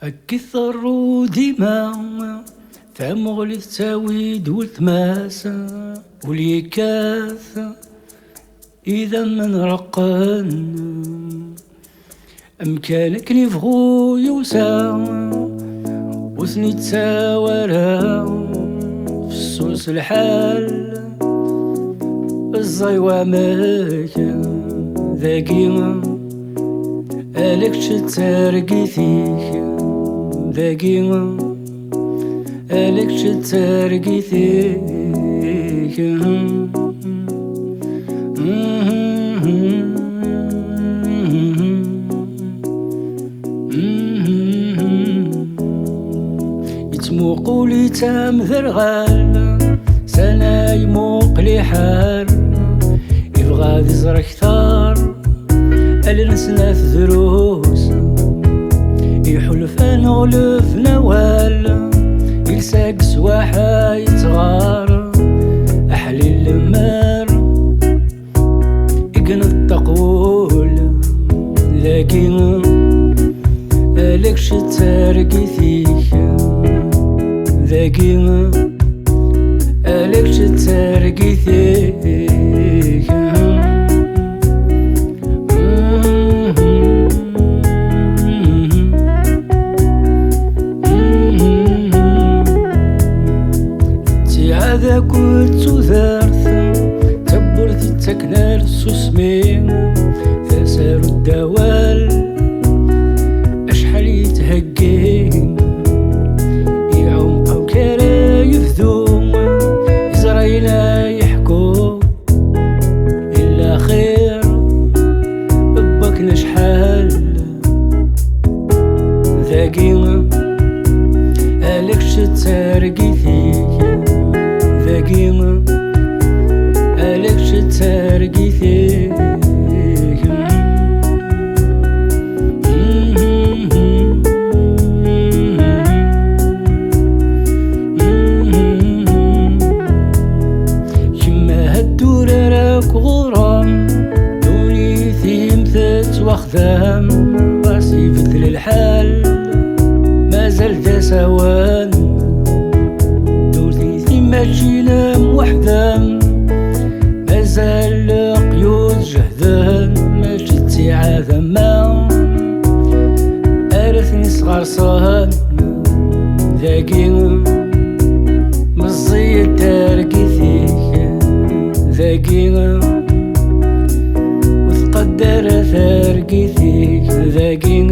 أكثر ديما ثمغلي تساويد والتماسة واليكاث إذا من رقن أمكانك نفغو يوسا وثني تساورا في السوس الحال الزيوة ماكا ذاكي ألك شتارقي فيك ذاكي ألك شتارقي فيك يتموقوا لي تام ذرغال سنة يموق لي حال يبغى يزرع كثار النسنا في دروس يحلف انا غلف نوال يلساق سواحة يتغار احلي المار يقن التقول لكن لك شتارقي فيك ذاكي لك شتارقي فيك هذا كنت ذارث تبرث تكنال سسمين فسار الدوال أشحال يتهقين يعمق وكرا يفذوم إزرايلا يحكو إلا خير بك نشحال ذاكي ألك شتارقي فيك ذاكي ألك شتارقي فيك كما هالدور راك غرام دوني ثيم ثات وخذام راسي بدل الحال مازال ذا سوان ماشي نام وحدان مازال قيود جهدان ماشي تسعادة ما أرثني صغار صهان ذاكي مزي تارقي فيك ذاكي وتقدر ثارقي فيك ذاكي